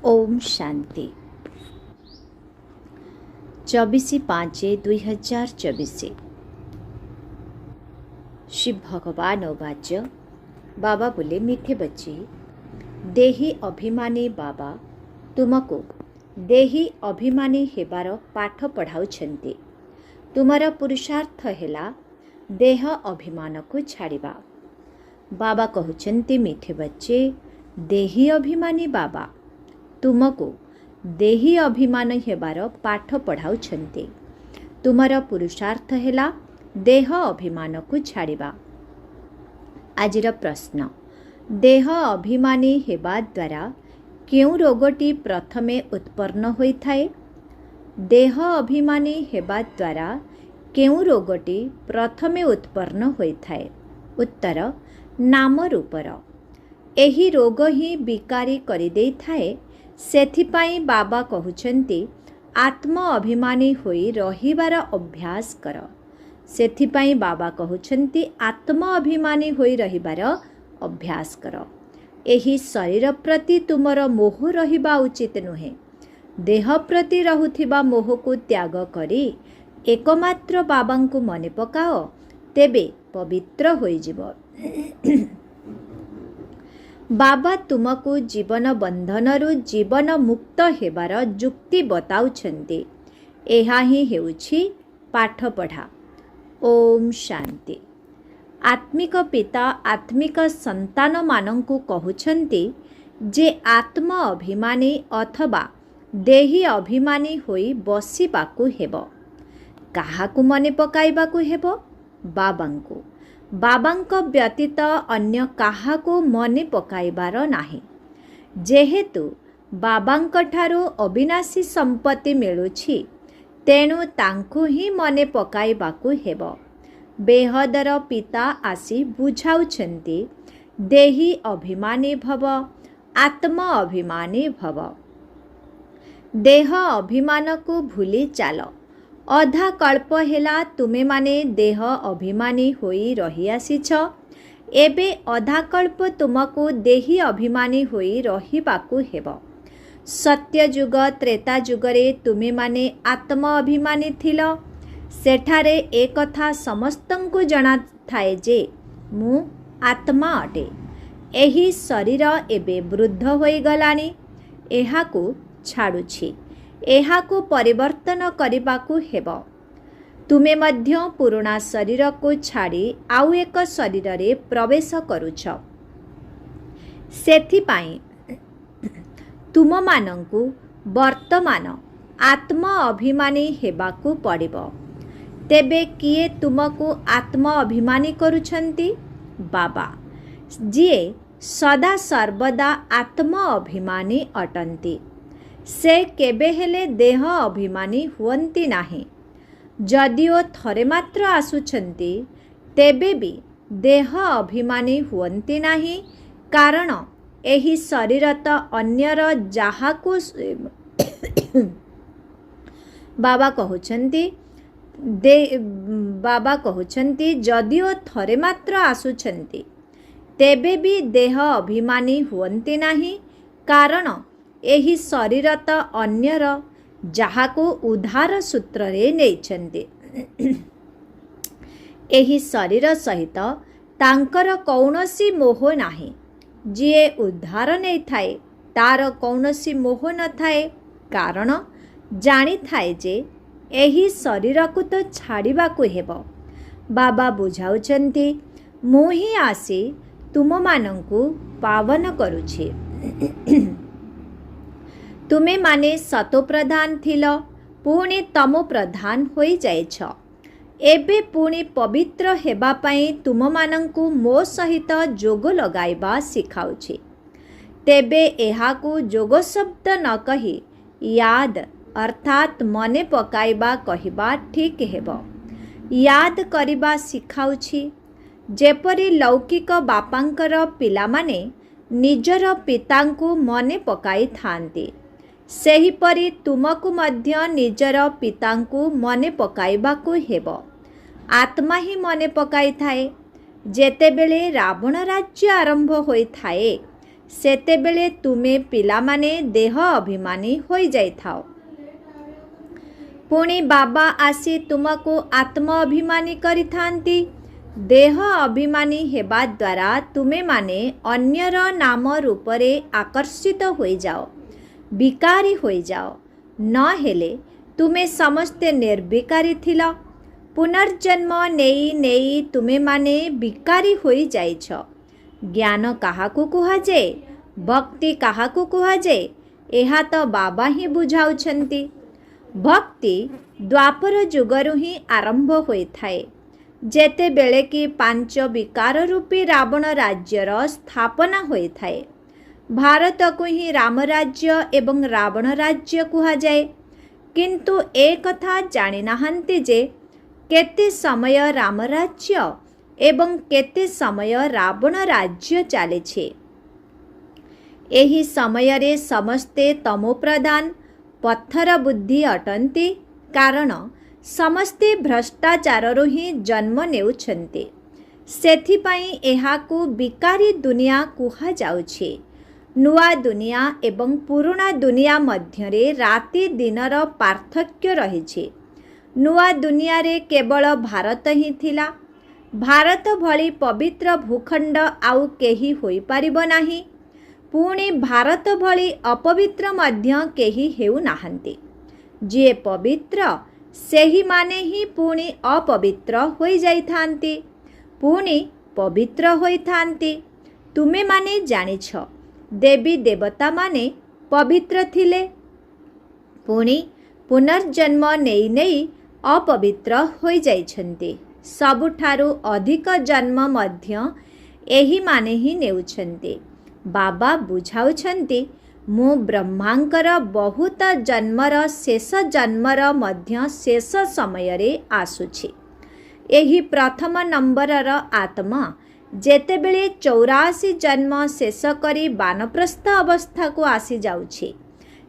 ओम शांति 24/5/2024 शिव भगवान वाच्य बाबा बोले, मीठे बच्चे, देही अभिमानी बाबा तुमको देही अभिमानी हेबार पाठ पढ़ाउछन्ति। तुमर पुरुषार्थ हेला देह अभिमान को छाड़िबा। बाबा कहउछन्ति, मीठे बच्चे, देही अभिमानी बाबा तुमको देही अभिमान हेबार पाठ पढ़ाउछन्ति। तुमर पुरुषार्थ हेला देह अभिमान को छाड़िबा। आजिर प्रश्न, देह अभिमानी हेबा द्वारा केउं रोगटी प्रथमे उत्पन्न होइथाए? देह अभिमानी हेबा द्वारा केउं रोगटी प्रथमे उत्पन्न होइथाए? उत्तर, नाम रूपर। एही रोग ही विकारी करि देइथाए। सेथिपाई बाबा कहउछन्ति, आत्म अभिमानी होई रहिबार अभ्यास कर। सेथिपाई बाबा कहउछन्ति, आत्म अभिमानी होई रहिबार अभ्यास कर। एही शरीर प्रति तुमर मोह रहिबा उचित नुहे। देह प्रति रहुथिबा मोह को त्याग करी एकमात्र बाबांकु मने पकाओ, तेबे पवित्र होई जिवो। बाबा तुमको जीवन बंधनरु जीवन मुक्त हेबार जुक्ति बताउछन्ति। एहा ही हेउछि पाठ पढ़ा। ओम शांति। आत्मिक पिता आत्मिक संतान मानंकु कहउछन्ति जे आत्म अभिमानी अथवा देही अभिमानी होई बसिबाकु हेबो। काहाकु मने पकाइबाकु हेबो? बाबांकु। बाबांक व्यतीत अन्य काहाकु मने पकाइबार नाही। जेहेतु बाबांक ठारू अविनाशी संपत्ति मिलुछि, तेणु तांकु ही मने पकाइबाकु हेबो। बेहदर पिता आसी बुझाउछन्ति, देही अभिमानी भव, आत्म अभिमानी भव। देह अभिमान को भूली चालो। अधा कल्प हेला तुमे माने देह अभिमानी होई रही आसीछ। एबे अधा कल्प तुमको देही अभिमानी होई रहिबाकु हेबो। सत्य युग त्रेता युगरे तुमे माने आत्म अभिमानी थिलो। सेठारे ए कथा समस्तंकु जଣା थाए जे मु आत्मा अटे। एही शरीर एबे वृद्ध होई गलानी। एहाकु छाड़ुछि। एहाकु परिवर्तन करिबाकु हेबो। तुमे मध्य पुराणा शरीर को छाड़ी आउ एक शरीर रे प्रवेश करुछ। सेथिपाई तुम मानंकु वर्तमान आत्म अभिमानी हेबाकु पड़िबो। तेबे किए तुमको आत्म अभिमानी करुछन्ति? बाबा, जिए सदा सर्वदा आत्म अभिमानी अटंती। से केबे हेले देह अभिमानी हुअन्ति नाही। जदिओ थरे मात्र आसुछन्ति, तेबे भी देह अभिमानी हुअन्ति नाही, कारण एही शरीर त अन्यर जाहाकु बाबा कहउछन्ति जदिओ थरे मात्र आसुछन्ति, तेबे भी देह अभिमानी हुअन्ति नाही, कारण एही शरीर त अन्यर जाहाको उद्धार सूत्र रे नेइछन्ति। एही शरीर सहित तांकर कौनसी मोह नाही। जिए उद्धार नै थाए तार कौनसी मोह न थाए, कारण जानी थाए जे एही शरीर को तो छाड़िबाकु हेबो। बाबा बुझाउछन्ति, मु ही आसी तुम मानंकु पावन करुछि। तुमे माने सतो प्रधान थिल, पुणी तमो प्रधान होई जाइछ। एबे पुणी पवित्र हेबा पई तुम मानंकु मो सहित जोग लगाइबा सिखाउछि। तेबे एहाकु जोग शब्द न कही याद अर्थात मने पकाइबा कहिबा ठीक हेबो। याद करिबा सिखाउछि। जेपरि लौकिक बापांकर पिलामाने निजर पितांकु मने पकाई थांती, सेहिपरि तुमको मध्य निजर पितांकु मने पकाइबाकु हेबो। आत्मा ही मने पकाई थाए। जेतेबेले रावण राज्य आरंभ होई थाए, ସେତେବେଳେ ତୁମେ ପିଲାମାନେ ଦେହ ଅଭିମାନୀ ହୋଇଯାଇଥାଅ। ପୁଣି ବାବା ଆସି ତୁମକୁ ଆତ୍ମ ଅଭିମାନୀ କରିଥାନ୍ତି। ଦେହ ଅଭିମାନୀ ହେବା ଦ୍ୱାରା ତୁମେମାନେ ଅନ୍ୟର ନାମ ରୂପରେ ଆକର୍ଷିତ ହୋଇଯାଅ, ବିକାରୀ ହୋଇଯାଅ। ନହେଲେ ତୁମେ ସମସ୍ତେ ନିର୍ବିକାରୀ ଥିଲ। ପୁନର୍ଜନ୍ମ ନେଇ ନେଇ ତୁମେମାନେ ବିକାରୀ ହୋଇଯାଇଛ। ଜ୍ଞାନ କାହାକୁ କୁହାଯାଏ? ଭକ୍ତି କାହାକୁ କୁହାଯାଏ? ଏହା ତ ବାବା ହିଁ ବୁଝାଉଛନ୍ତି। ଭକ୍ତି ଦ୍ୱାପର ଯୁଗରୁ ହିଁ ଆରମ୍ଭ ହୋଇଥାଏ, ଯେତେବେଳେ କି 5 ବିକାର ରୂପୀ ରାବଣ ରାଜ୍ୟର ସ୍ଥାପନା ହୋଇଥାଏ। ଭାରତକୁ ହିଁ ରାମରାଜ୍ୟ ଏବଂ ରାବଣ ରାଜ୍ୟ କୁହାଯାଏ। କିନ୍ତୁ ଏ କଥା ଜାଣିନାହାନ୍ତି ଯେ କେତେ ସମୟ ରାମରାଜ୍ୟ ଏବଂ କେତେ ସମୟ ରାବଣ ରାଜ୍ୟ ଚାଲିଛି। ଏହି ସମୟରେ ସମସ୍ତେ ତମୋପ୍ରଧାନ ପଥର ବୁଦ୍ଧି ଅଟନ୍ତି, କାରଣ ସମସ୍ତେ ଭ୍ରଷ୍ଟାଚାରରୁ ହିଁ ଜନ୍ମ ନେଉଛନ୍ତି। ସେଥିପାଇଁ ଏହାକୁ ବିକାରୀ ଦୁନିଆ କୁହାଯାଉଛି। ନୂଆ ଦୁନିଆ ଏବଂ ପୁରୁଣା ଦୁନିଆ ମଧ୍ୟରେ ରାତି ଦିନର ପାର୍ଥକ୍ୟ ରହିଛି। ନୂଆ ଦୁନିଆରେ କେବଳ ଭାରତ ହିଁ ଥିଲା। ଭାରତ ଭଳି ପବିତ୍ର ଭୂଖଣ୍ଡ ଆଉ କେହି ହୋଇପାରିବ ନାହିଁ। ପୁଣି ଭାରତ ଭଳି ଅପବିତ୍ର ମଧ୍ୟ କେହି ହେଉନାହାନ୍ତି। ଯିଏ ପବିତ୍ର ସେହିମାନେ ହିଁ ପୁଣି ଅପବିତ୍ର ହୋଇଯାଇଥାନ୍ତି, ପୁଣି ପବିତ୍ର ହୋଇଥାନ୍ତି। ତୁମେମାନେ ଜାଣିଛ, ଦେବୀ ଦେବତାମାନେ ପବିତ୍ର ଥିଲେ, ପୁଣି ପୁନର୍ଜନ୍ମ ନେଇ ନେଇ ଅପବିତ୍ର ହୋଇଯାଇଛନ୍ତି। ସବୁଠାରୁ ଅଧିକ ଜନ୍ମ ମଧ୍ୟ ଏହିମାନେ ହିଁ ନେଉଛନ୍ତି। ବାବା ବୁଝାଉଛନ୍ତି, ମୁଁ ବ୍ରହ୍ମାଙ୍କର ବହୁତ ଜନ୍ମର ଶେଷ ଜନ୍ମର ମଧ୍ୟ ଶେଷ ସମୟରେ ଆସୁଛି। ଏହି ପ୍ରଥମ ନମ୍ବରର ଆତ୍ମା ଯେତେବେଳେ 84 ଜନ୍ମ ଶେଷ କରି ବାନପ୍ରସ୍ଥ ଅବସ୍ଥାକୁ ଆସିଯାଉଛି,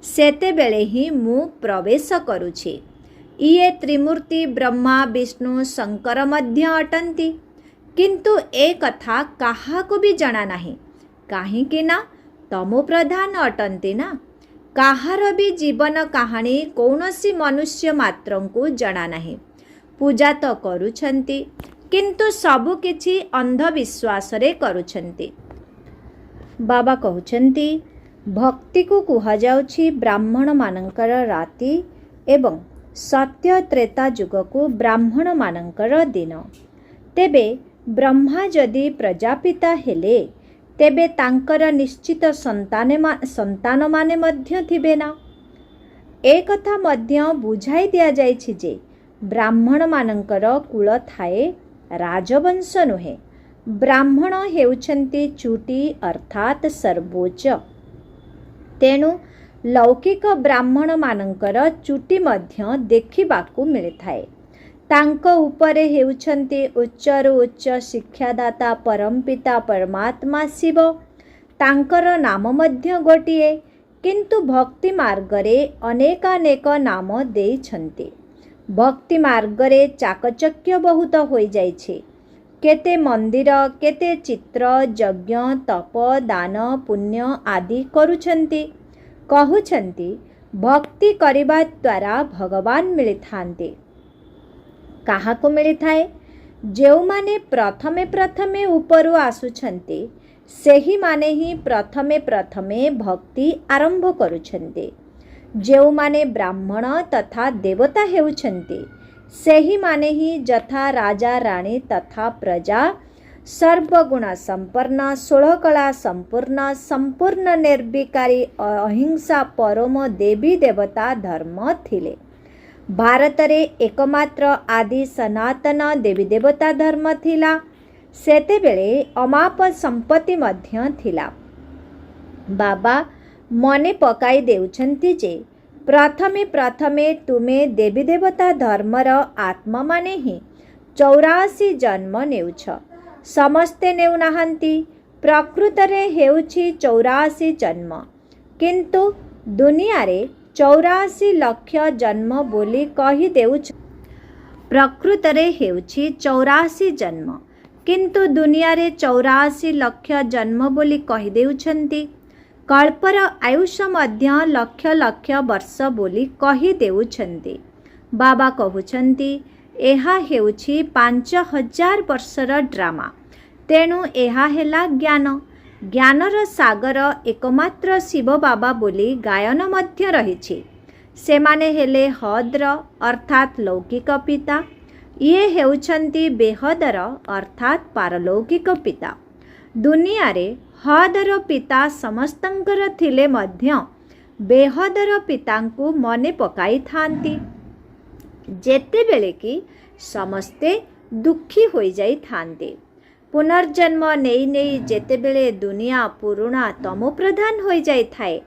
ସେତେବେଳେ ହିଁ ମୁଁ ପ୍ରବେଶ କରୁଛି। ଇଏ ତ୍ରିମୂର୍ତ୍ତି ବ୍ରହ୍ମା ବିଷ୍ଣୁ ଶଙ୍କର ମଧ୍ୟ ଅଟନ୍ତି। କିନ୍ତୁ ଏ କଥା କାହାକୁ ବି ଜଣା ନାହିଁ, କାହିଁକି ନା ତମୋପ୍ରଧାନ ଅଟନ୍ତି ନା। କାହାର ବି ଜୀବନ କାହାଣୀ କୌଣସି ମନୁଷ୍ୟ ମାତ୍ରଙ୍କୁ ଜଣା ନାହିଁ। ପୂଜା ତ କରୁଛନ୍ତି, କିନ୍ତୁ ସବୁକିଛି ଅନ୍ଧବିଶ୍ୱାସରେ କରୁଛନ୍ତି। ବାବା କହୁଛନ୍ତି, ଭକ୍ତିକୁ କୁହାଯାଉଛି ବ୍ରାହ୍ମଣମାନଙ୍କର ରାତି ଏବଂ ସତ୍ୟ ତ୍ରେତା ଯୁଗକୁ ବ୍ରାହ୍ମଣମାନଙ୍କର ଦିନ। ତେବେ ବ୍ରହ୍ମା ଯଦି ପ୍ରଜାପିତା ହେଲେ, ତେବେ ତାଙ୍କର ନିଶ୍ଚିତ ସନ୍ତାନମାନେ ମଧ୍ୟ ଥିବେ ନା। ଏ କଥା ମଧ୍ୟ ବୁଝାଇ ଦିଆଯାଇଛି ଯେ ବ୍ରାହ୍ମଣମାନଙ୍କର କୂଳ ଥାଏ, ରାଜବଂଶ ନୁହେଁ। ବ୍ରାହ୍ମଣ ହେଉଛନ୍ତି ଚୁଟି ଅର୍ଥାତ୍ ସର୍ବୋଚ୍ଚ। ତେଣୁ ଲୌକିକ ବ୍ରାହ୍ମଣମାନଙ୍କର ଚୁଟି ମଧ୍ୟ ଦେଖିବାକୁ ମିଳିଥାଏ। ତାଙ୍କ ଉପରେ ହେଉଛନ୍ତି ଉଚ୍ଚରୁ ଉଚ୍ଚ ଶିକ୍ଷାଦାତା ପରମପିତା ପରମାତ୍ମା ଶିବ। ତାଙ୍କର ନାମ ମଧ୍ୟ ଗୋଟିଏ, କିନ୍ତୁ ଭକ୍ତି ମାର୍ଗରେ ଅନେକାନେକ ନାମ ଦେଇଛନ୍ତି। ଭକ୍ତି ମାର୍ଗରେ ଚାକଚକ୍ୟ ବହୁତ ହୋଇଯାଇଛି। କେତେ ମନ୍ଦିର, କେତେ ଚିତ୍ର, ଯଜ୍ଞ, ତପ, ଦାନ, ପୁଣ୍ୟ ଆଦି କରୁଛନ୍ତି। କହୁଛନ୍ତି ଭକ୍ତି କରିବା ଦ୍ୱାରା ଭଗବାନ ମିଳିଥାନ୍ତି। କାହାକୁ ମିଳିଥାଏ? ଯେଉଁମାନେ ପ୍ରଥମେ ପ୍ରଥମେ ଉପରୁ ଆସୁଛନ୍ତି, ସେହିମାନେ ହିଁ ପ୍ରଥମେ ପ୍ରଥମେ ଭକ୍ତି ଆରମ୍ଭ କରୁଛନ୍ତି। ଯେଉଁମାନେ ବ୍ରାହ୍ମଣ ତଥା ଦେବତା ହେଉଛନ୍ତି, ସେହିମାନେ ହିଁ ଯଥା ରାଜା ରାଣୀ ତଥା ପ୍ରଜା ସର୍ବଗୁଣ ସମ୍ପନ୍ନ, 16 କଳା ସମ୍ପୂର୍ଣ୍ଣ, ସମ୍ପୂର୍ଣ୍ଣ ନିର୍ବିକାରୀ, ଅହିଂସା ପରମ ଦେବୀ ଦେବତା ଧର୍ମ ଥିଲେ। ଭାରତରେ ଏକମାତ୍ର ଆଦି ସନାତନ ଦେବୀ ଦେବତା ଧର୍ମ ଥିଲା। ସେତେବେଳେ ଅମାପ ସମ୍ପତ୍ତି ମଧ୍ୟ ଥିଲା। ବାବା ମନେ ପକାଇ ଦେଉଛନ୍ତି ଯେ ପ୍ରଥମେ ପ୍ରଥମେ ତୁମେ ଦେବୀ ଦେବତା ଧର୍ମର ଆତ୍ମାମାନେ ହିଁ 84 ଜନ୍ମ ନେଉଛ। ସମସ୍ତେ ନେଉନାହାନ୍ତି। ପ୍ରକୃତରେ ହେଉଛି 84 ଜନ୍ମ, କିନ୍ତୁ ଦୁନିଆରେ 84 ଲକ୍ଷ ଜନ୍ମ ବୋଲି କହିଦେଉଛ। ପ୍ରକୃତରେ ହେଉଛି 84 ଜନ୍ମ, किंतु दुनिया रे 84 लक्ष जन्म बोली कहिदेउछंती। कल्पर आयुष मध्य लक्ष लक्ष वर्ष बोली कहिदेउछंती। बाबा कहउछंती एहा हेउछि 5000 वर्षर ड्रामा। तेणु एहा हेला ज्ञान। ज्ञानर सागर एकमात्र शिव बाबा बोली गायन मध्य रहिछि। सेमाने हेले हद्र अर्थात लौकिक पिता, ये हेउछंती बेहदर अर्थात पारलौकिक पिता। दुनिया रे हदर पिता समस्तंकर थिले मध्य बेहदर पितांकु मने पकाई थांती जेते बेले कि समस्ते दुखी होई जाई थांते। पुनर्जन्म नेई नेई जेते बेले दुनिया पुरुणा तमो प्रधान होई जाई थाए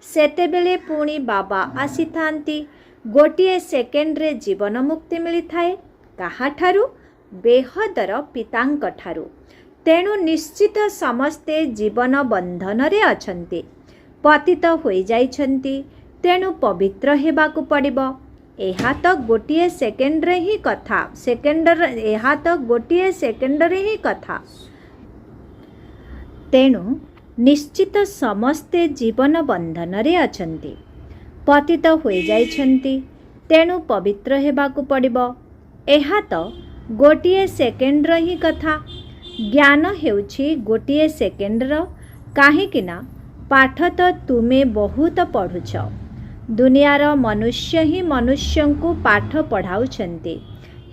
सेते बेले पुणी बाबा आसी थांती। गोटिए सेकेंड रे जीवन मुक्ति मिली थाए काहाठारु? बेहदर पितांक ठारु। तेणु निश्चित समस्ते जीवन बंधन रे अछंती, पतित होई जाइछंती। तेणु पवित्र हेबाकु पड़िबो। एहा तो गोटिए सेकेंड रे ही कथा। एहा तो गोटिए सेकेंड रे ही कथा। तेणु निश्चित समस्ते जीवन बंधन रे अछंती, पतित होई जाइछंती। तेणु पवित्र हेबाकु पड़िबो। एहा तो गोटिए सेकेंड रो ही कथा। ज्ञान हेउछि गोटिए सेकेंड रो। काहेकिना पाठ तो तुमे बहुत पढ़ुछ। दुनियार मनुष्य ही मनुष्यंकु पाठ पढ़ाउछंती,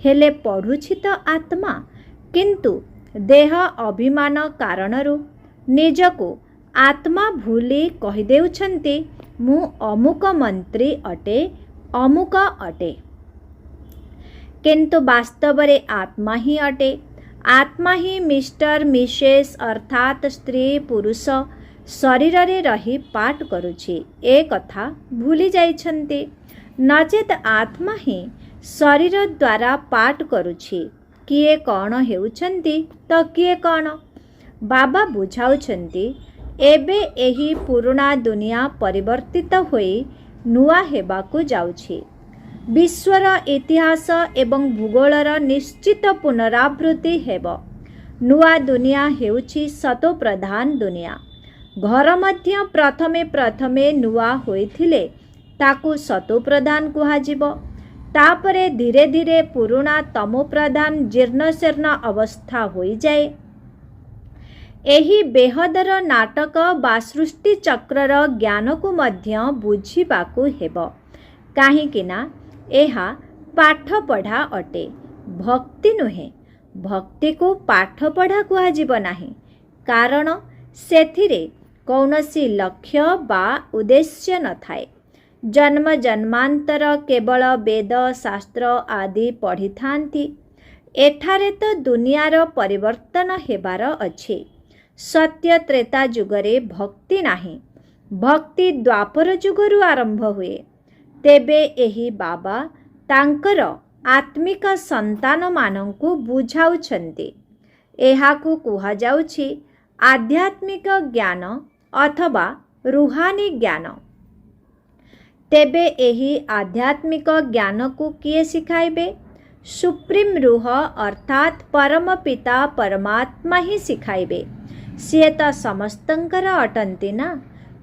हेले पढ़ुछि तो आत्मा। किंतु देह अभिमान कारणरू निजको आत्मा भूली कहिदेउछंती मु अमुक मंत्री अटे, अमुक अटे। किंतु वास्तव रे आत्मा ही अटे। आत्मा ही मिस्टर मिसेस अर्थात स्त्री पुरुष शरीर रे रही पाठ करुछि ए कथा भूली जाइछंती। नचेत आत्मा ही शरीर द्वारा पाठ करुछि किए कौन हेउछंती तो किए कौन। बाबा बुझाउछंती एबे एही पुरुणा दुनिया परिवर्तित होई नुआ हेबाकु जाउछि। विश्वर इतिहास एवं भूगोलर निश्चित पुनरावृत्ति हेब। नुआ दुनिया हेउछि सतो प्रधान दुनिया। घर मध्य प्रथमे प्रथमे नुआ होइथिले ताकु सतो प्रधान कुहाजिबो। तापरे धीरे धीरे पुरुणा तमो प्रधान जीर्णशीर्ण अवस्था होई जाए। एही बेहदर नाटक बा सृष्टि चक्रर ज्ञान को मध्य बुझिबाकु हेबो। काहेकिना एहा पाठ पढ़ा अटे, भक्ति नुहे। भक्ति को पाठ पढ़ा कुहाजिब नाही, कारण सेथिरे कौनसी लक्ष्य बा उद्देश्य न थाए। जन्म जन्मांतर केवल वेद शास्त्र आदि पढ़ी थांती। एठारे तो दुनियार परिवर्तन हेबार अछि। सत्य त्रेता जुगरे भक्ति नाही, भक्ति द्वापर जुगरु आरंभ हुए। तेबे एही बाबा तांकर आत्मिक संतान मानंकु बुझाउछंती। एहाकु कुहा जाउछि आध्यात्मिक ज्ञान अथवा रूहानी ज्ञान। तेबे एही आध्यात्मिक ज्ञान को किए सिखाइबे? सुप्रीम रूह अर्थात परम पिता परमात्मा ही सिखाइबे। सिए तो समस्तंकर अटंती ना।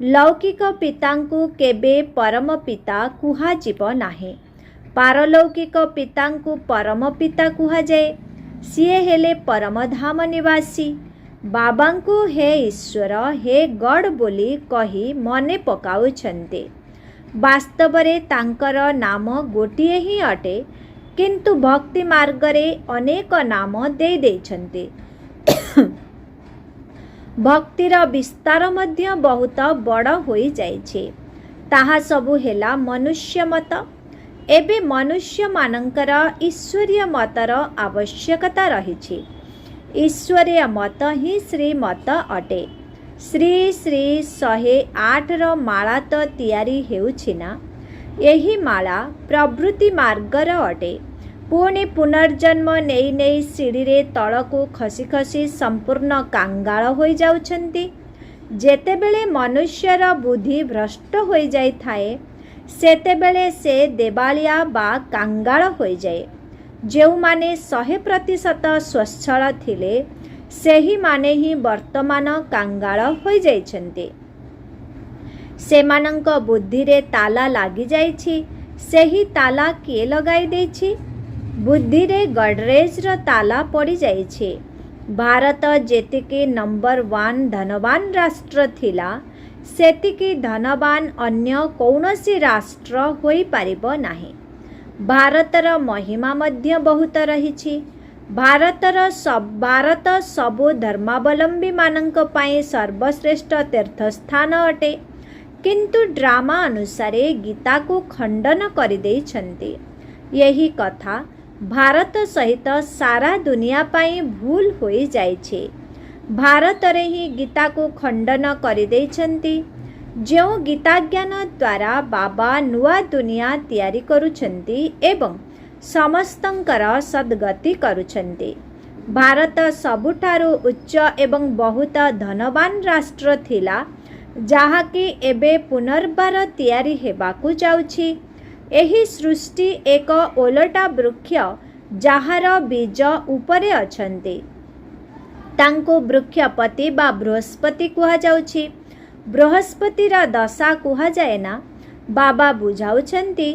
लौकिक पितांकु केबे परम पिता कुहाजिब नाही। पारलौकिक पितांकु परम पिता कुहाजाए। सिए हेले परमधाम निवासी। बाबांकु हे ईश्वर हे गॉड बोली कही मने पकाउछन्ते। वास्तवरे तांकर नाम गोटिए ही अटे, किंतु भक्ति मार्गरे अनेक नाम दे देछन्ते। भक्तिर विस्तार मध्य बहुत बड़ होई जाइछे। ताहा सबु हेला मनुष्य मत। एबे मनुष्य मानंकर ईश्वरीय मतर आवश्यकता रहिछि। ईश्वरीय मत ही श्रीमत अटे। श्री श्री 108 रो माला तो तैयारी हेउछि ना। एही माला प्रवृत्ति मार्गर अटे। पुणी पुनर्जन्म नेई नेई सीढ़ी रे तळकु खसी खसी संपूर्ण कांगाळ होई जाउछन्ती। जेतेबेले मनुष्यर बुद्धि भ्रष्ट होई जाई थाए, सेतेबेले से देवालिया बा कांगाळ होई जाए। ଯେଉଁମାନେ 100% ସ୍ୱଚ୍ଛଳ ଥିଲେ ସେହିମାନେ ହିଁ ବର୍ତ୍ତମାନ କାଙ୍ଗାଳ ହୋଇଯାଇଛନ୍ତି। ସେମାନଙ୍କ ବୁଦ୍ଧିରେ ତାଲା ଲାଗିଯାଇଛି। ସେହି ତାଲା କିଏ ଲଗାଇ ଦେଇଛି? ବୁଦ୍ଧିରେ ଗଡରେଜର ତାଲା ପଡ଼ିଯାଇଛି। ଭାରତ ଯେତିକି ନମ୍ବର 1 ଧନବାନ ରାଷ୍ଟ୍ର ଥିଲା ସେତିକି ଧନବାନ ଅନ୍ୟ କୌଣସି ରାଷ୍ଟ୍ର ହୋଇପାରିବ ନାହିଁ। ଭାରତର ମହିମା ମଧ୍ୟ ବହୁତ ରହିଛି। ଭାରତ ସବୁ ଧର୍ମାବଲମ୍ବୀମାନଙ୍କ ପାଇଁ ସର୍ବଶ୍ରେଷ୍ଠ ତୀର୍ଥସ୍ଥାନ ଅଟେ। କିନ୍ତୁ ଡ୍ରାମା ଅନୁସାରେ ଗୀତାକୁ ଖଣ୍ଡନ କରିଦେଇଛନ୍ତି। ଏହି କଥା ଭାରତ ସହିତ ସାରା ଦୁନିଆ ପାଇଁ ଭୁଲ ହୋଇଯାଇଛି। ଭାରତରେ ହିଁ ଗୀତାକୁ ଖଣ୍ଡନ କରିଦେଇଛନ୍ତି। ଯେଉଁ ଗୀତାଜ୍ଞାନ ଦ୍ୱାରା ବାବା ନୂଆ ଦୁନିଆ ତିଆରି କରୁଛନ୍ତି ଏବଂ ସମସ୍ତଙ୍କର ସଦ୍ଗତି କରୁଛନ୍ତି। ଭାରତ ସବୁଠାରୁ ଉଚ୍ଚ ଏବଂ ବହୁତ ଧନବାନ ରାଷ୍ଟ୍ର ଥିଲା ଯାହାକି ଏବେ ପୁନର୍ବାର ତିଆରି ହେବାକୁ ଯାଉଛି। ଏହି ସୃଷ୍ଟି ଏକ ଓଲଟା ବୃକ୍ଷ ଯାହାର ବୀଜ ଉପରେ ଅଛନ୍ତି। ତାଙ୍କୁ ବୃକ୍ଷପତି ବା ବୃହସ୍ପତି କୁହାଯାଉଛି। ବୃହସ୍ପତିର ଦଶା କୁହାଯାଏ ନା। ବାବା ବୁଝାଉଛନ୍ତି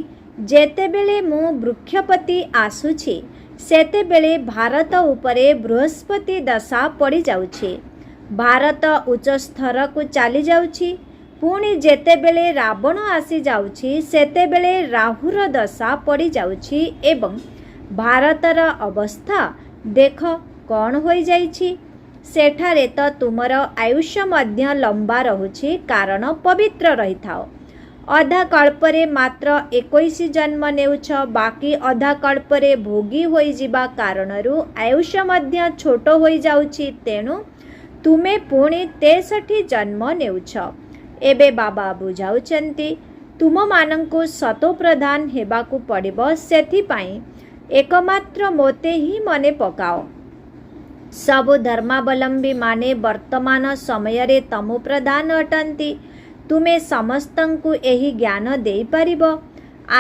ଯେତେବେଳେ ମୁଁ ବୃକ୍ଷପତି ଆସୁଛି ସେତେବେଳେ ଭାରତ ଉପରେ ବୃହସ୍ପତି ଦଶା ପଡ଼ିଯାଉଛି। ଭାରତ ଉଚ୍ଚ ସ୍ତରକୁ ଚାଲିଯାଉଛି। ପୁଣି ଯେତେବେଳେ ରାବଣ ଆସିଯାଉଛି ସେତେବେଳେ ରାହୁର ଦଶା ପଡ଼ିଯାଉଛି ଏବଂ ଭାରତର ଅବସ୍ଥା ଦେଖ କ'ଣ ହୋଇଯାଇଛି। ସେଠାରେ ତ ତୁମର ଆୟୁଷ ମଧ୍ୟ ଲମ୍ବା ରହୁଛି କାରଣ ପବିତ୍ର ରହିଥାଅ। ଅଧା କଳ୍ପରେ ମାତ୍ର 21 ଜନ୍ମ ନେଉଛ। ବାକି ଅଧା କଳ୍ପରେ ଭୋଗୀ ହୋଇଯିବା କାରଣରୁ ଆୟୁଷ ମଧ୍ୟ ଛୋଟ ହୋଇଯାଉଛି। ତେଣୁ ତୁମେ ପୁଣି 63 ଜନ୍ମ ନେଉଛ। ଏବେ ବାବା ବୁଝାଉଛନ୍ତି ତୁମମାନଙ୍କୁ ସତୋପ୍ରଧାନ ହେବାକୁ ପଡ଼ିବ। ସେଥିପାଇଁ ଏକମାତ୍ର ମୋତେ ହିଁ ମନେ ପକାଅ। ସବୁ ଧର୍ମାବଲମ୍ବୀମାନେ ବର୍ତ୍ତମାନ ସମୟରେ ତମୋପ୍ରଧାନ ଅଟନ୍ତି। ତୁମେ ସମସ୍ତଙ୍କୁ ଏହି ଜ୍ଞାନ ଦେଇପାରିବ।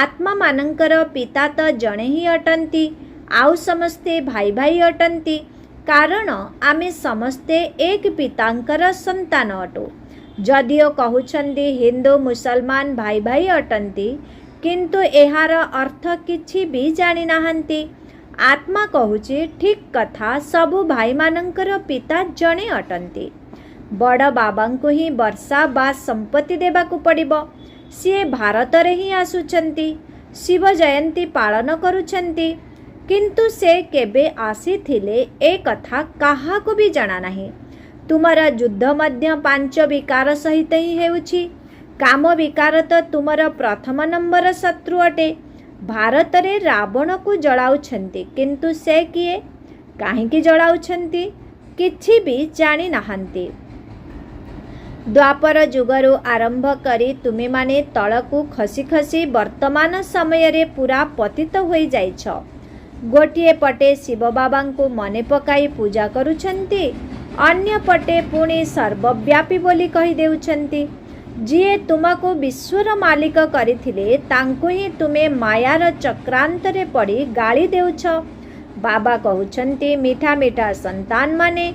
ଆତ୍ମାମାନଙ୍କର ପିତା ତ ଜଣେ ହିଁ ଅଟନ୍ତି। ଆଉ ସମସ୍ତେ ଭାଇ ଭାଇ ଅଟନ୍ତି କାରଣ ଆମେ ସମସ୍ତେ ଏକ ପିତାଙ୍କର ସନ୍ତାନ ଅଟୁ। ଯଦିଓ କହୁଛନ୍ତି ହିନ୍ଦୁ ମୁସଲମାନ ଭାଇ ଭାଇ ଅଟନ୍ତି କିନ୍ତୁ ଏହାର ଅର୍ଥ କିଛି ବି ଜାଣିନାହାନ୍ତି। ଆତ୍ମା କହୁଛି ଠିକ୍ କଥା, ସବୁ ଭାଇମାନଙ୍କର ପିତା ଜଣେ ଅଟନ୍ତି। ବଡ଼ ବାବାଙ୍କୁ ହିଁ ବର୍ଷା ବା ସମ୍ପତ୍ତି ଦେବାକୁ ପଡ଼ିବ। ସିଏ ଭାରତରେ ହିଁ ଆସୁଛନ୍ତି। ଶିବ ଜୟନ୍ତୀ ପାଳନ କରୁଛନ୍ତି କିନ୍ତୁ ସେ କେବେ ଆସିଥିଲେ ଏ କଥା କାହାକୁ ବି ଜଣା ନାହିଁ। ତୁମର ଯୁଦ୍ଧ ମଧ୍ୟ 5 ବିକାର ସହିତ ହିଁ ହେଉଛି। କାମ ବିକାର ତ ତୁମର ପ୍ରଥମ ନମ୍ବର ଶତ୍ରୁ ଅଟେ। ଭାରତରେ ରାବଣକୁ ଜଳାଉଛନ୍ତି କିନ୍ତୁ ସେ କିଏ? କାହିଁକି ଜଳାଉଛନ୍ତି? କିଛି ବି ଜାଣିନାହାନ୍ତି। ଦ୍ୱାପର ଯୁଗରୁ ଆରମ୍ଭ କରି ତୁମେମାନେ ତଳକୁ ଖସି ଖସି ବର୍ତ୍ତମାନ ସମୟରେ ପୁରା ପତିତ ହୋଇଯାଇଛ। ଗୋଟିଏ ପଟେ ଶିବ ବାବାଙ୍କୁ ମନେ ପକାଇ ପୂଜା କରୁଛନ୍ତି, ଅନ୍ୟପଟେ ପୁଣି ସର୍ବବ୍ୟାପୀ ବୋଲି କହିଦେଉଛନ୍ତି। ଯିଏ ତୁମକୁ ବିଶ୍ୱର ମାଲିକ କରିଥିଲେ ତାଙ୍କୁ ହିଁ ତୁମେ ମାୟାର ଚକ୍ରାନ୍ତରେ ପଡ଼ି ଗାଳି ଦେଉଛ। ବାବା କହୁଛନ୍ତି ମିଠା ମିଠା ସନ୍ତାନମାନେ,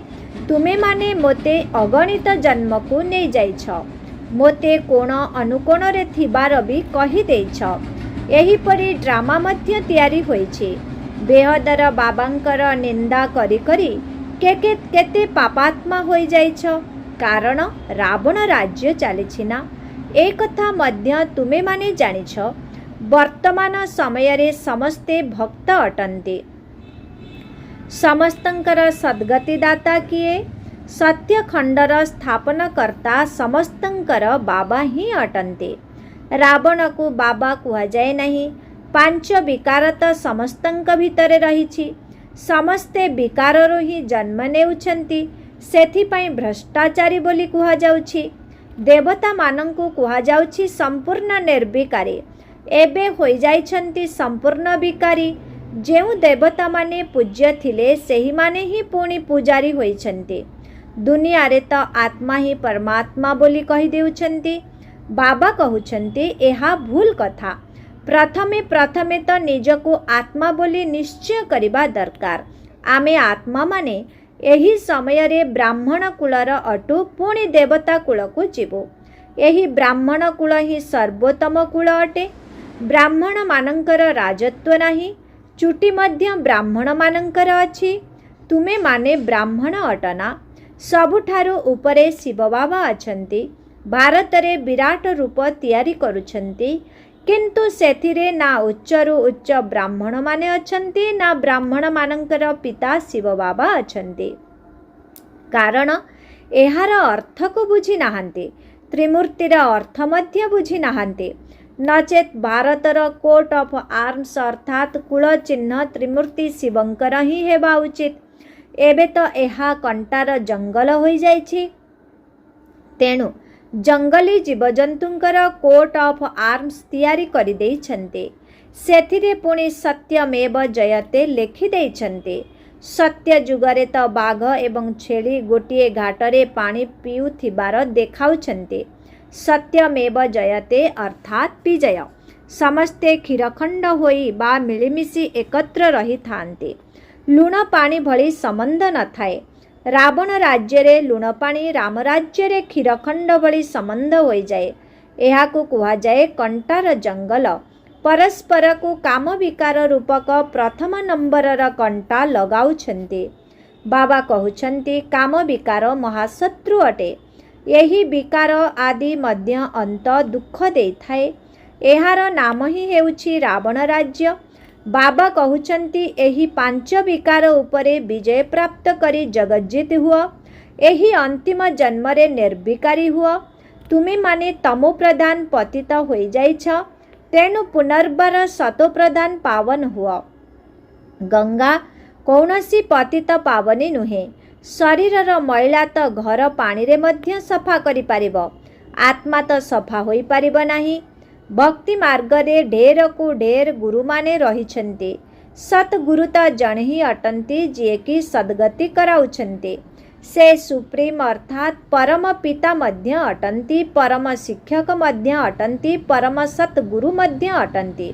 ତୁମେମାନେ ମୋତେ ଅଗଣିତ ଜନ୍ମକୁ ନେଇଯାଇଛ। ମୋତେ କୋଣ ଅନୁକୋଣରେ ଥିବାର ବି କହିଦେଇଛ। ଏହିପରି ଡ୍ରାମା ମଧ୍ୟ ତିଆରି ହୋଇଛି। ବେହଦର ବାବାଙ୍କର ନିନ୍ଦା କରି କରି କେତେ ପାପାତ୍ମା ହୋଇଯାଇଛ। କାରଣ ରାବଣ ରାଜ୍ୟ ଚାଲିଛି ନା। ଏ କଥା ମଧ୍ୟ ତୁମେମାନେ ଜାଣିଛ। ବର୍ତ୍ତମାନ ସମୟରେ ସମସ୍ତେ ଭକ୍ତ ଅଟନ୍ତି। ସମସ୍ତଙ୍କର ସଦ୍ଗତିଦାତା କିଏ? ସତ୍ୟଖଣ୍ଡର ସ୍ଥାପନକର୍ତ୍ତା ସମସ୍ତଙ୍କର ବାବା ହିଁ ଅଟନ୍ତି। ରାବଣକୁ ବାବା କୁହାଯାଏ ନାହିଁ। 5 ବିକାର ତ ସମସ୍ତଙ୍କ ଭିତରେ ରହିଛି। ସମସ୍ତେ ବିକାରରୁ ହିଁ ଜନ୍ମ ନେଉଛନ୍ତି। ସେଥିପାଇଁ ଭ୍ରଷ୍ଟାଚାରୀ ବୋଲି କୁହାଯାଉଛି। ଦେବତାମାନଙ୍କୁ କୁହାଯାଉଛି ସମ୍ପୂର୍ଣ୍ଣ ନିର୍ବିକାରୀ। ଏବେ ହୋଇଯାଇଛନ୍ତି ସମ୍ପୂର୍ଣ୍ଣ ବିକାରୀ। ଯେଉଁ ଦେବତାମାନେ ପୂଜ୍ୟ ଥିଲେ ସେହିମାନେ ହିଁ ପୁଣି ପୂଜାରୀ ହୋଇଛନ୍ତି। ଦୁନିଆରେ ତ ଆତ୍ମା ହିଁ ପରମାତ୍ମା ବୋଲି କହିଦେଉଛନ୍ତି। ବାବା କହୁଛନ୍ତି ଏହା ଭୁଲ କଥା। प्रथमे प्रथमे तो निजको आत्मा बोली निश्चय करिबा दरकार। आमे आत्मा माने एही समय रे ब्राह्मण कुलर अटु पुणी देवता कुल को जीवो। एही ब्राह्मण कुल ही सर्वोत्तम कुल अटे। ब्राह्मण मानंकर राजत्व नाही, चुटी मध्य ब्राह्मण मानंकर अछि। तुमे माने ब्राह्मण अटना। सबुठारु उपरे शिव बाबा अछंती। भारत रे विराट रूप तैयारी करुछंती, किंतु सेथिरे ना उच्चरु उच्च ब्राह्मण माने अछंती, ना ब्राह्मण मानंकर पिता शिव बाबा अछंती। कारण एहार अर्थ को बुझी नाहांती, त्रिमूर्तिर अर्थ मध्य बुझी नाहांती। नचेत भारतर कोट ऑफ आर्म्स अर्थात कुल चिन्ह त्रिमूर्ति शिवंकर ही हेबा उचित। एबे तो एहा कंटार जंगल होई जाइछि, तेणु जंगली जीवजंतुंकर कोट ऑफ आर्म्स तैयारी करि देइछन्ते। सेथिरे पुणी सत्यमेव जयते लेखि देइछन्ते। सत्य जुगरे तो बाघ एवं छेली गोटिए घाटरे पानी पिउथिबार देखाउछन्ते। सत्यमेव जयते अर्थात विजय। समस्ते क्षीरखंड होई बा मिलिमिशि एकत्र रही थान्ते। लुण पानी भली संबंध न थाए। रावण राज्य रे लुण पानी, राम राज्य रे क्षीरखंड भली संबंध होई जाए। एहा को कुहा जाए कंटार जंगल। परस्पर को काम विकार रूपक प्रथम नंबरर कंटा लगाउछन्ते। बाबा कहुछन्ति काम विकार महाशत्रु अटे। यही विकार आदि मध्य अंत दुख देइथाए। एहार नाम ही हेउछि रावण राज्य। बाबा कहुछन्ति एही पांच विकार उपरे विजय प्राप्त करी जगज्जित हुआ। एही अंतिम जन्मरे निर्विकारी हुआ। तुमे माने तमो प्रधान पतित होई जाइछ, तेणु पुनर्बार सतो प्रधान पावन हुआ। गंगा कौनसी पतित पावनी नुहे। शरीरर मैला तो घर पानी रे मध्य सफा करि पारिबो, आत्मा तो सफा होई पारिबो नाही। भक्ति मार्ग रे ढेर को ढेर गुरु माने रहिछन्ते। सतगुरु तो जन ही अटंती, जे कि सद्गति कराउछन्ते। से सुप्रीम अर्थात परम पिता मध्य अटंती, परम शिक्षक मध्य अटंती, परम सतगुरु मध्य अटंती।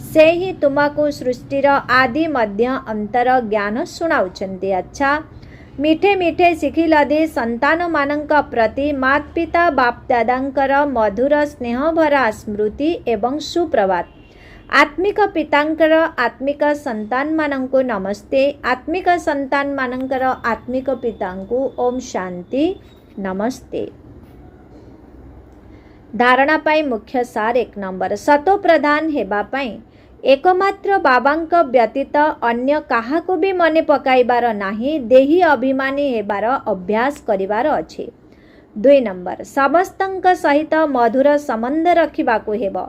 से ही तुमको सृष्टिर आदि मध्य अंतर ज्ञान सुनाउछन्ते। अच्छा, मीठे मीठे शिखिलदे संतान मानंक प्रति मात पिता बाप दादांकर मधुर स्नेह भरा स्मृति एवं सुप्रभात। आत्मिक पितांकर आत्मिक संतान मानंको नमस्ते। आत्मिक संतान मानंकर आत्मिक पितांको ओम शांति नमस्ते। धारणा पाई मुख्य सार 1 नंबर। सतो प्रधान हेबा पाई एकमात्र बाबांक व्यतीत अन्य काहाको भी मने पकाइबार नाही। देही अभिमानी हेबार अभ्यास करिबार अछि। 2 नंबर। समस्तंक सहित मधुर संबंध रखिबाको हेबो।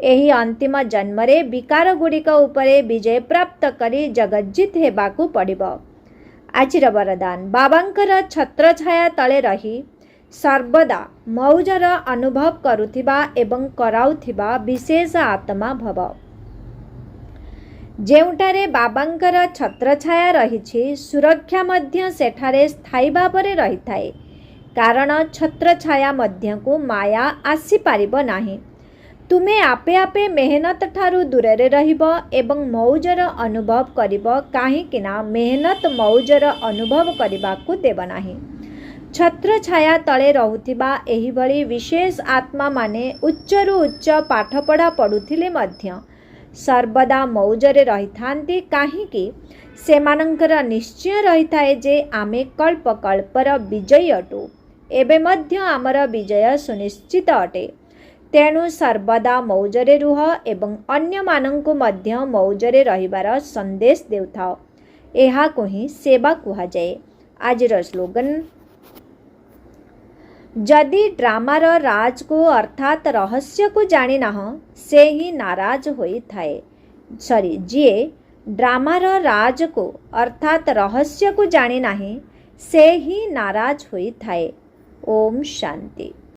एही अंतिम जन्मरे विकार गुड़िक उपरे विजय प्राप्त करी जगज्जित हेबाको पड़िबो। आजिर वरदान। बाबांकर छत्र छाया तले रही सर्वदा मौजर अनुभव करुथिबा एवं कराउथिबा विशेष आत्मा भव। जेउटारे बाबांकर छत्र छाया रहिछि, सुरक्षा मध्य सेठारे स्थायी भावरे रहिथाए। कारण छत्र छाया मध्य को माया आसी पारिबो नाही। तुमे आपे आपे मेहनत ठारू दूरे रहिबो एवं मौजर अनुभव करिबो, काहीकिना मेहनत मौजर अनुभव करिबाकू देबो नाही। छत्र छाया तले रहुथिबा एही भली विशेष आत्मा माने उच्चरु उच्च पाठपढ़ा पढ़ुथिले मध्य सर्वदा मौजरे रहिथांती। काहीकि सेमानंकर निश्चय रहिथाए जे आमे कल्प कल्पर विजयी अटु। एबे मध्य आमर विजय सुनिश्चित अटे। तेणु सर्वदा मौजरे रुह एवं अन्य मानंकु मध्य मौजरे रहिबार संदेश देउथाओ। एहा को ही सेवा कुहा जाए। आजिर स्लोगन। जदि ड्रामार राज को अर्थात रहस्य को जानी नाह, से ही नाराज होई थाए। सॉरी, जे ड्रामार राज को अर्थात रहस्य को जानी नाही, से ही नाराज होई थाए। ओम शांति।